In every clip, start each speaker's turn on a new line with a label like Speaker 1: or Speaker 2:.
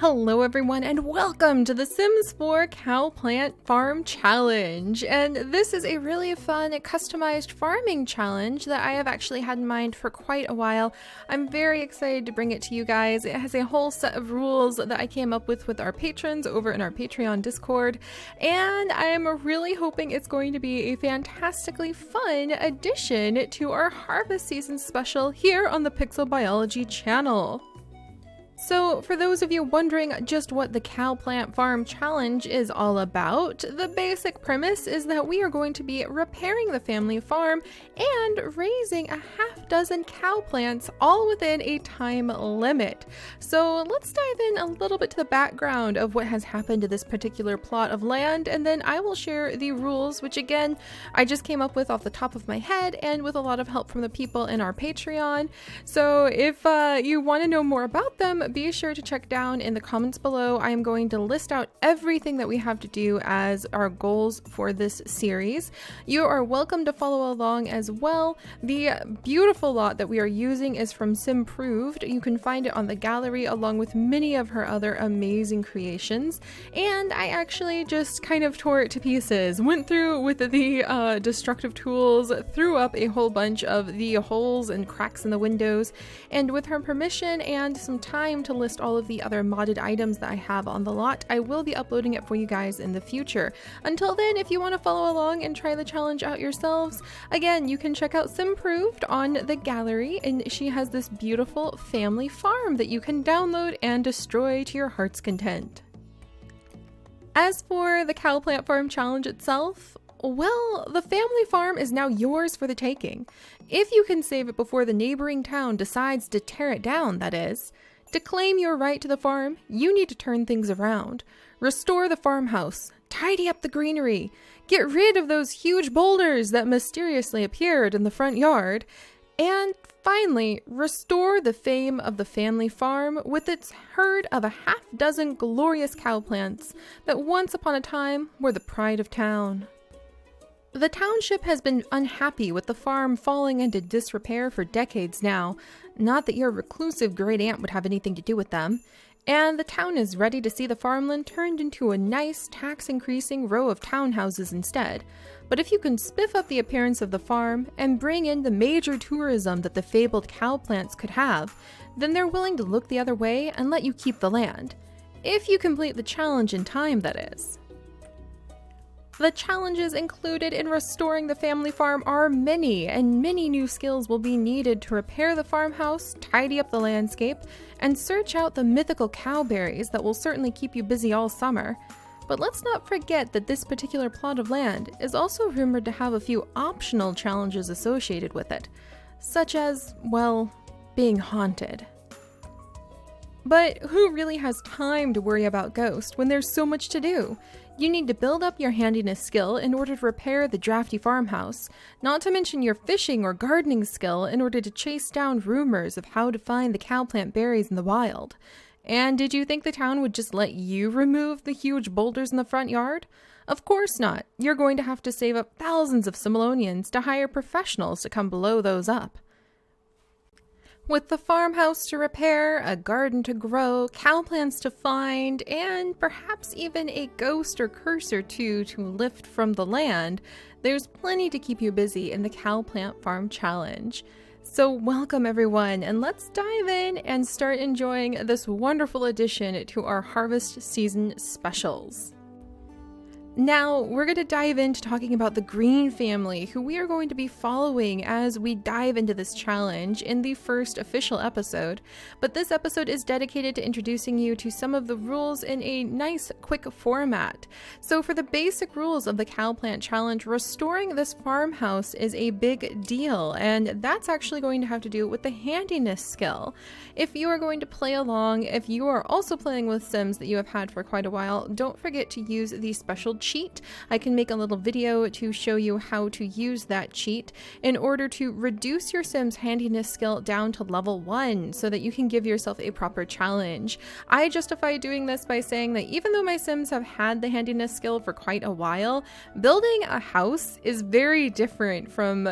Speaker 1: Hello everyone and welcome to the Sims 4 Cowplant Farm Challenge. And this is a really fun customized farming challenge that I have actually had in mind for quite a while. I'm very excited to bring it to you guys. It has a whole set of rules that I came up with our patrons over in our Patreon Discord. And I'm really hoping it's going to be a fantastically fun addition to our harvest season special here on the Pixel Biology channel. So for those of you wondering just what the Cowplant Farm Challenge is all about, the basic premise is that we are going to be repairing the family farm and raising a half dozen cowplants all within a time limit. So let's dive in a little bit to the background of what has happened to this particular plot of land, and then I will share the rules, which again, I just came up with off the top of my head and with a lot of help from the people in our Patreon. So if you want to know more about them, be sure to check down in the comments below. I am going to list out everything that we have to do as our goals for this series. You are welcome to follow along as well. The beautiful lot that we are using is from Simproved. You can find it on the gallery along with many of her other amazing creations. And I actually just kind of tore it to pieces, went through with the destructive tools, threw up a whole bunch of the holes and cracks in the windows, and with her permission and some time to list all of the other modded items that I have on the lot, I will be uploading it for you guys in the future. Until then, if you want to follow along and try the challenge out yourselves, again, you can check out Simproved on the gallery, and she has this beautiful family farm that you can download and destroy to your heart's content. As for the Cowplant Farm Challenge itself, well, the family farm is now yours for the taking. If you can save it before the neighboring town decides to tear it down, that is. To claim your right to the farm, you need to turn things around. Restore the farmhouse, tidy up the greenery, get rid of those huge boulders that mysteriously appeared in the front yard, and finally, restore the fame of the family farm with its herd of a half dozen glorious cowplants that once upon a time were the pride of town. The township has been unhappy with the farm falling into disrepair for decades now, not that your reclusive great aunt would have anything to do with them, and the town is ready to see the farmland turned into a nice tax-increasing row of townhouses instead. But if you can spiff up the appearance of the farm and bring in the major tourism that the fabled cowplants could have, then they're willing to look the other way and let you keep the land. If you complete the challenge in time, that is. The challenges included in restoring the family farm are many, and many new skills will be needed to repair the farmhouse, tidy up the landscape, and search out the mythical cowberries that will certainly keep you busy all summer. But let's not forget that this particular plot of land is also rumored to have a few optional challenges associated with it, such as, well, being haunted. But who really has time to worry about ghosts when there's so much to do? You need to build up your handiness skill in order to repair the drafty farmhouse, not to mention your fishing or gardening skill in order to chase down rumors of how to find the cowplant berries in the wild. And did you think the town would just let you remove the huge boulders in the front yard? Of course not. You're going to have to save up thousands of simoleons to hire professionals to come blow those up. With the farmhouse to repair, a garden to grow, cowplants to find, and perhaps even a ghost or curse or two to lift from the land, there's plenty to keep you busy in the Cowplant Farm Challenge. So welcome everyone, and let's dive in and start enjoying this wonderful addition to our harvest season specials. Now, we're going to dive into talking about the green family, who we are going to be following as we dive into this challenge in the first official episode. But this episode is dedicated to introducing you to some of the rules in a nice, quick format. So for the basic rules of the Cowplant Challenge, restoring this farmhouse is a big deal, and that's actually going to have to do with the handiness skill. If you are going to play along, if you are also playing with Sims that you have had for quite a while, don't forget to use the special cheat. I can make a little video to show you how to use that cheat in order to reduce your Sim's handiness skill down to level 1 so that you can give yourself a proper challenge. I justify doing this by saying that even though my Sims have had the handiness skill for quite a while, building a house is very different from,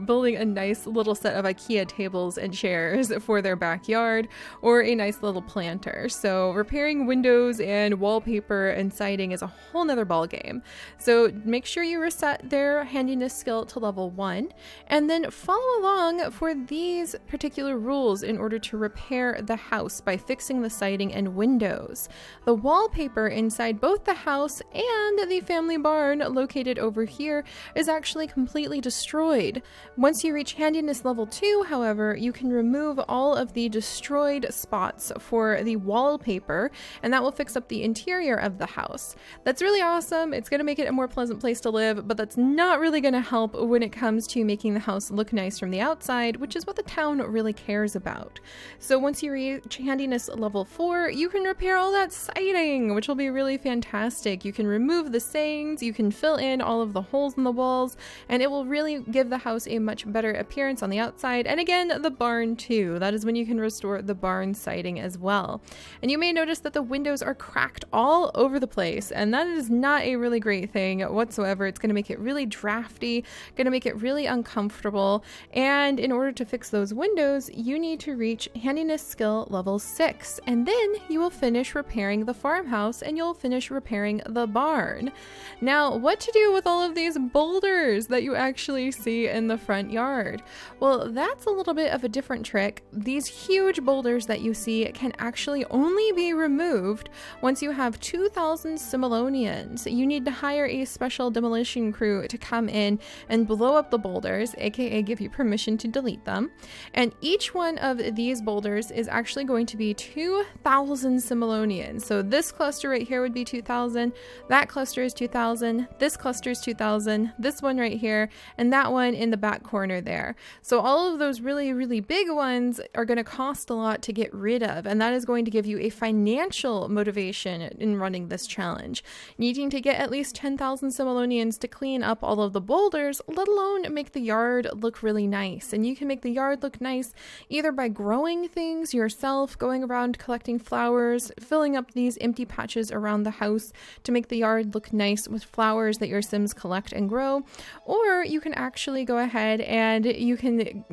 Speaker 1: building a nice little set of IKEA tables and chairs for their backyard or a nice little planter. So repairing windows and wallpaper and siding is a whole nother ball game. So make sure you reset their handiness skill to level 1 and then follow along for these particular rules in order to repair the house by fixing the siding and windows. The wallpaper inside both the house and the family barn located over here is actually completely destroyed. Once you reach handiness level 2, however, you can remove all of the destroyed spots for the wallpaper, and that will fix up the interior of the house. That's really awesome. It's going to make it a more pleasant place to live, but that's not really going to help when it comes to making the house look nice from the outside, which is what the town really cares about. So once you reach handiness level 4, you can repair all that siding, which will be really fantastic. You can remove the sayings, you can fill in all of the holes in the walls, and it will really give the house a much better appearance on the outside. And again, the barn too. That is when you can restore the barn siding as well. And you may notice that the windows are cracked all over the place, and that is not a really great thing whatsoever. It's going to make it really drafty, going to make it really uncomfortable. And in order to fix those windows, you need to reach handiness skill level 6, and then you will finish repairing the farmhouse and you'll finish repairing the barn. Now, what to do with all of these boulders that you actually see in the front yard? Well, that's a little bit of a different trick. These huge boulders that you see can actually only be removed once you have 2,000 simoleons. You need to hire a special demolition crew to come in and blow up the boulders, aka give you permission to delete them. And each one of these boulders is actually going to be 2,000 simoleons. So this cluster right here would be 2,000, that cluster is 2,000, this cluster is 2,000, this one right here, and that one in the back corner there. So all of those really, really big ones are going to cost a lot to get rid of, and that is going to give you a financial motivation in running this challenge. Needing to get at least 10,000 simoleons to clean up all of the boulders, let alone make the yard look really nice. And you can make the yard look nice either by growing things yourself, going around collecting flowers, filling up these empty patches around the house to make the yard look nice with flowers that your Sims collect and grow, or you can actually go ahead and you can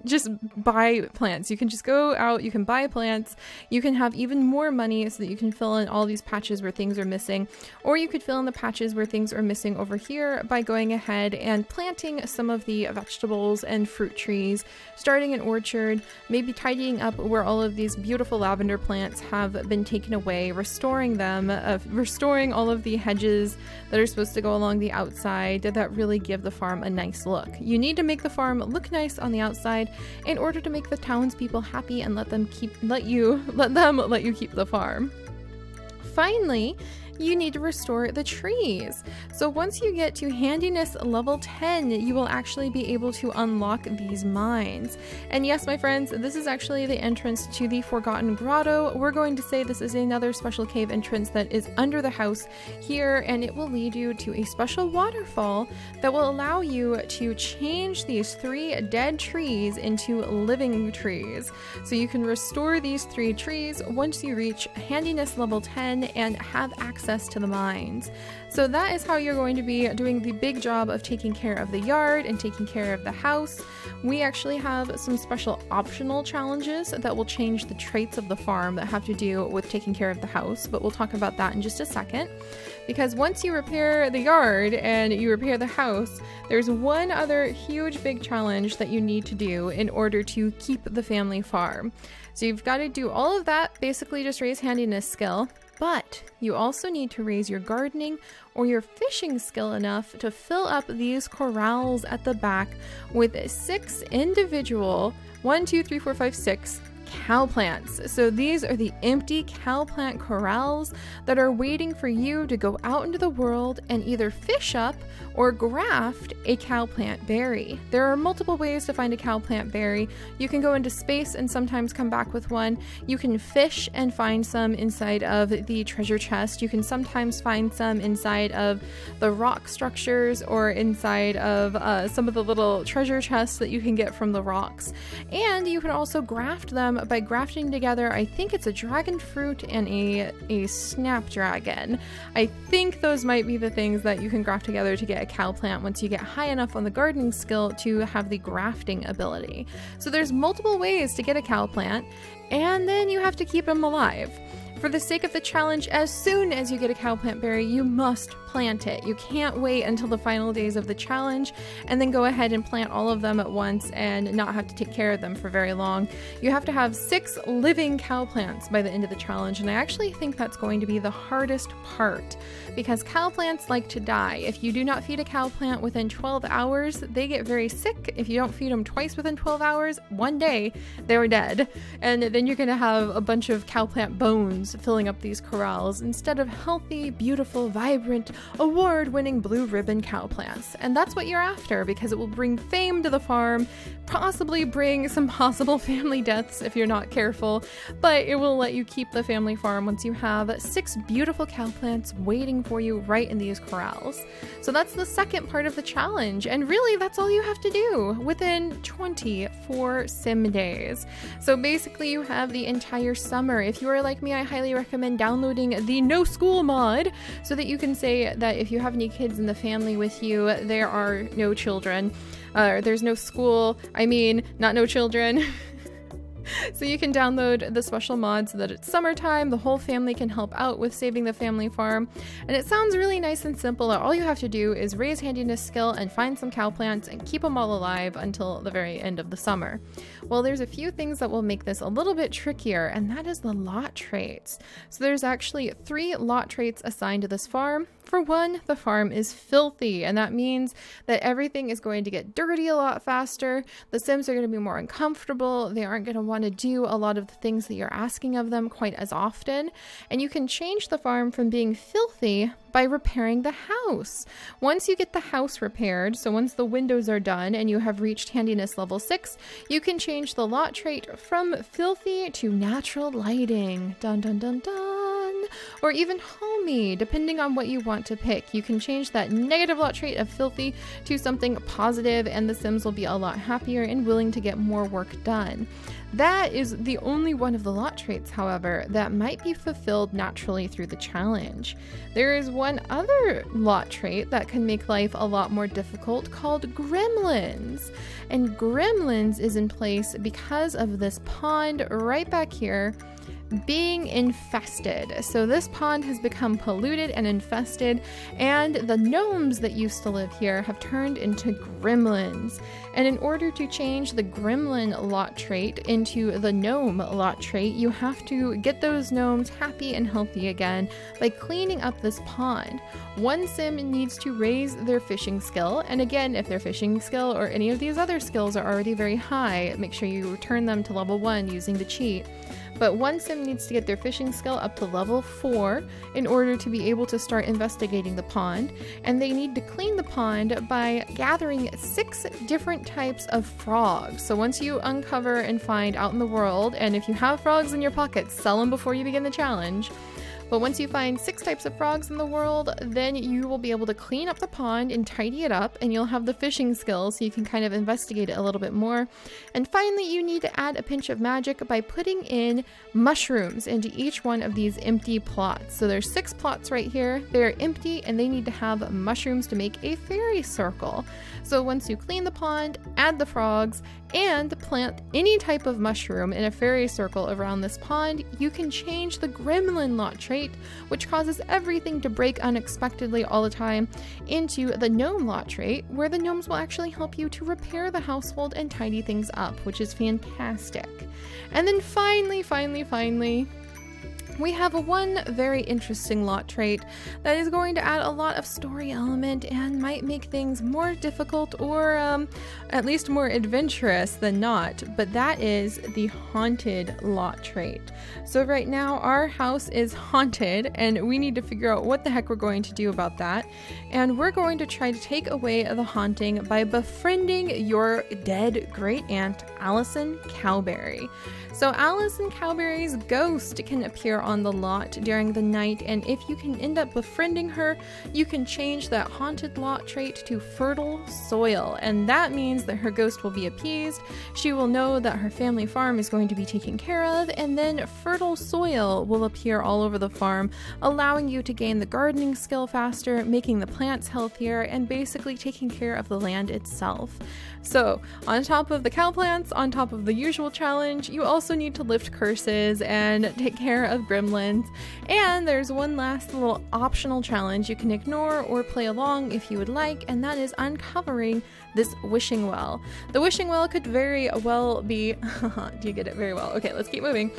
Speaker 1: just buy plants. You can just go out, you can buy plants, you can have even more money so that you can fill in all these patches where things are missing, or you could fill in the patches where things are missing over here by going ahead and planting some of the vegetables and fruit trees, starting an orchard, maybe tidying up where all of these beautiful lavender plants have been taken away, restoring them, restoring all of the hedges that are supposed to go along the outside that really give the farm a nice look. You need to make the farm look nice on the outside in order to make the townspeople happy and let them let you keep the farm. Finally, you need to restore the trees. So once you get to handiness level 10, you will actually be able to unlock these mines. And yes, my friends, this is actually the entrance to the Forgotten Grotto. We're going to say this is another special cave entrance that is under the house here, and it will lead you to a special waterfall that will allow you to change these 3 dead trees into living trees. So you can restore these 3 trees once you reach handiness level 10 and have access to the mines. So that is how you're going to be doing the big job of taking care of the yard and taking care of the house. We actually have some special optional challenges that will change the traits of the farm that have to do with taking care of the house, but we'll talk about that in just a second. Because once you repair the yard and you repair the house, there's one other huge big challenge that you need to do in order to keep the family farm. So you've got to do all of that, basically just raise handiness skill. But you also need to raise your gardening or your fishing skill enough to fill up these corrals at the back with 6 individual, 1, 2, 3, 4, 5, 6 cowplants. So these are the empty cowplant corrals that are waiting for you to go out into the world and either fish up or graft a cowplant berry. There are multiple ways to find a cowplant berry. You can go into space and sometimes come back with one. You can fish and find some inside of the treasure chest. You can sometimes find some inside of the rock structures or inside of some of the little treasure chests that you can get from the rocks. And you can also graft them by grafting together, I think it's a dragon fruit and a snapdragon. I think those might be the things that you can graft together to get a cowplant once you get high enough on the gardening skill to have the grafting ability. So there's multiple ways to get a cowplant, and then you have to keep them alive. For the sake of the challenge, as soon as you get a cowplant berry, you must plant it. You can't wait until the final days of the challenge and then go ahead and plant all of them at once and not have to take care of them for very long. You have to have 6 living cowplants by the end of the challenge, and I actually think that's going to be the hardest part because cowplants like to die. If you do not feed a cowplant within 12 hours, they get very sick. If you don't feed them twice within 12 hours, one day they're dead. And then you're going to have a bunch of cowplant bones filling up these corrals instead of healthy, beautiful, vibrant, award-winning blue ribbon cowplants. And that's what you're after because it will bring fame to the farm, possibly bring some possible family deaths if you're not careful, but it will let you keep the family farm once you have 6 beautiful cowplants waiting for you right in these corrals. So that's the second part of the challenge, and really that's all you have to do within 24 sim days. So basically you have the entire summer. If you are like me, I highly recommend downloading the no school mod so that you can say that if you have any kids in the family with you, there are no children. There's no school. I mean, not no children. So you can download the special mod so that it's summertime, the whole family can help out with saving the family farm. And it sounds really nice and simple. All you have to do is raise handiness skill and find some cowplants and keep them all alive until the very end of the summer. Well, there's a few things that will make this a little bit trickier, and that is the lot traits. So there's actually 3 lot traits assigned to this farm. For one, the farm is filthy, and that means that everything is going to get dirty a lot faster. The Sims are going to be more uncomfortable. They aren't going to want to do a lot of the things that you're asking of them quite as often. And you can change the farm from being filthy by repairing the house. Once you get the house repaired, so once the windows are done and you have reached handiness level 6, you can change the lot trait from filthy to natural lighting. Dun dun dun dun. Or even homey, depending on what you want to pick. You can change that negative lot trait of filthy to something positive, and the Sims will be a lot happier and willing to get more work done. That is the only one of the lot traits, however, that might be fulfilled naturally through the challenge. There is one other lot trait that can make life a lot more difficult called gremlins. And gremlins is in place because of this pond right back here being infested. So this pond has become polluted and infested, and the gnomes that used to live here have turned into gremlins. And in order to change the gremlin lot trait into the gnome lot trait, you have to get those gnomes happy and healthy again by cleaning up this pond. One Sim needs to raise their fishing skill, and again, if their fishing skill or any of these other skills are already very high, make sure you return them to level 1 using the cheat. But one Sim needs to get their fishing skill up to level 4 in order to be able to start investigating the pond, and they need to clean the pond by gathering 6 different types of frogs. So once you uncover and find out in the world, and if you have frogs in your pocket, sell them before you begin the challenge. But once you find 6 types of frogs in the world, then you will be able to clean up the pond and tidy it up, and you'll have the fishing skills so you can kind of investigate it a little bit more. And finally, you need to add a pinch of magic by putting in mushrooms into each one of these empty plots. So there's 6 plots right here. They're empty, and they need to have mushrooms to make a fairy circle. So once you clean the pond, add the frogs, and plant any type of mushroom in a fairy circle around this pond, you can change the gremlin lot trait, which causes everything to break unexpectedly all the time, into the gnome lot trait, where the gnomes will actually help you to repair the household and tidy things up, which is fantastic. And then finally, we have one very interesting lot trait that is going to add a lot of story element and might make things more difficult or at least more adventurous than not, but that is the haunted lot trait. So right now our house is haunted and we need to figure out what the heck we're going to do about that, and we're going to try to take away the haunting by befriending your dead great aunt Allison Cowberry. So Allison Cowberry's ghost can appear on the lot during the night, and if you can end up befriending her, you can change that haunted lot trait to fertile soil, and that means that her ghost will be appeased, she will know that her family farm is going to be taken care of, and then fertile soil will appear all over the farm, allowing you to gain the gardening skill faster, making the plants healthier, and basically taking care of the land itself. So on top of the cow plants, on top of the usual challenge, you also need to lift curses and take care of gremlins. And there's one last little optional challenge you can ignore or play along if you would like, and that is uncovering this wishing well. The wishing well could very well be do you get it? Very well. Okay, let's keep moving.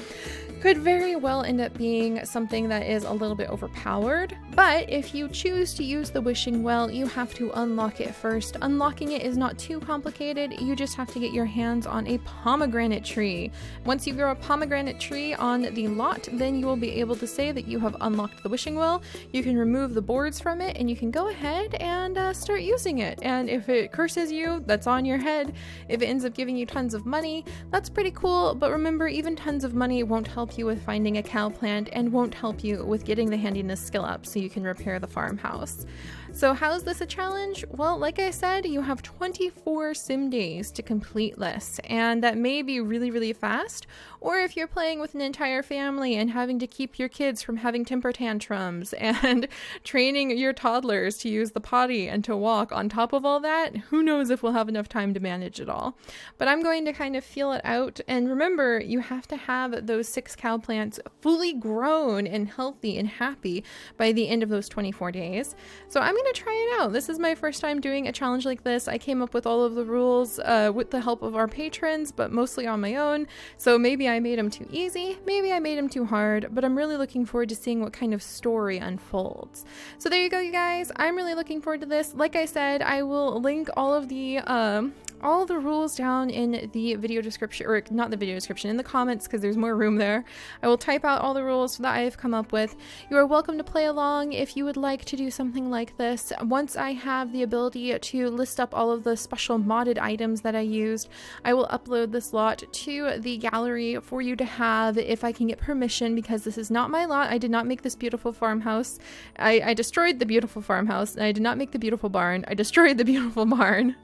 Speaker 1: Could very well end up being something that is a little bit overpowered, but if you choose to use the wishing well, you have to unlock it first. Unlocking it is not too complicated, you just have to get your hands on a pomegranate tree. Once you grow a pomegranate tree on the lot, then you will be able to say that you have unlocked the wishing well. You can remove the boards from it and you can go ahead and start using it. And if it curses you, that's on your head. If it ends up giving you tons of money, that's pretty cool, but remember, even tons of money won't help you with finding a cow plant and won't help you with getting the handiness skill up so you can repair the farmhouse. So how is this a challenge? Well, like I said, you have 24 sim days to complete this, and that may be really, really fast, or if you're playing with an entire family and having to keep your kids from having temper tantrums and training your toddlers to use the potty and to walk on top of all that, who knows if we'll have enough time to manage it all. But I'm going to kind of feel it out, and remember, you have to have those 6 cow plants fully grown and healthy and happy by the end of those 24 days. So I'm going to try it out. This is my first time doing a challenge like this. I came up with all of the rules with the help of our patrons, but mostly on my own. So maybe I made them too easy, maybe I made them too hard, but I'm really looking forward to seeing what kind of story unfolds. So there you go, you guys. I'm really looking forward to this. Like I said, I will link all the rules down in the video description, or not the video description, in the comments, because there's more room there. I will type out all the rules that I have come up with. You are welcome to play along if you would like to do something like this. Once I have the ability to list up all of the special modded items that I used, I will upload this lot to the gallery for you to have if I can get permission, because this is not my lot. I did not make this beautiful farmhouse. I destroyed the beautiful farmhouse, and I did not make the beautiful barn. I destroyed the beautiful barn.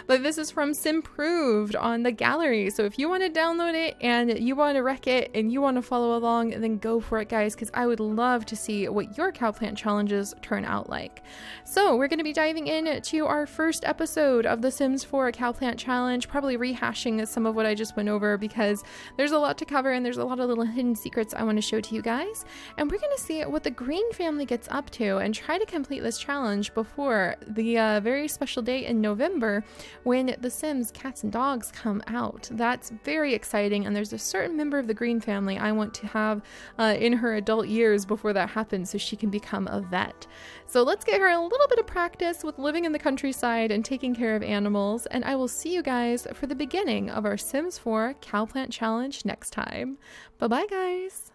Speaker 1: But this is from Simproved on the gallery, so if you want to download it and you want to wreck it and you want to follow along, then go for it, guys, because I would love to see what your cowplant challenges turn out like. So we're going to be diving into our first episode of the Sims 4 Cowplant Challenge, probably rehashing some of what I just went over because there's a lot to cover and there's a lot of little hidden secrets I want to show to you guys. And we're going to see what the Green family gets up to and try to complete this challenge before the very special day in November when The Sims Cats and Dogs come out. That's very exciting, and there's a certain member of the Green family I want to have in her adult years before that happens so she can become a vet. So let's get her a little bit of practice with living in the countryside and taking care of animals, and I will see you guys for the beginning of our Sims 4 Cowplant Challenge next time. Bye-bye, guys!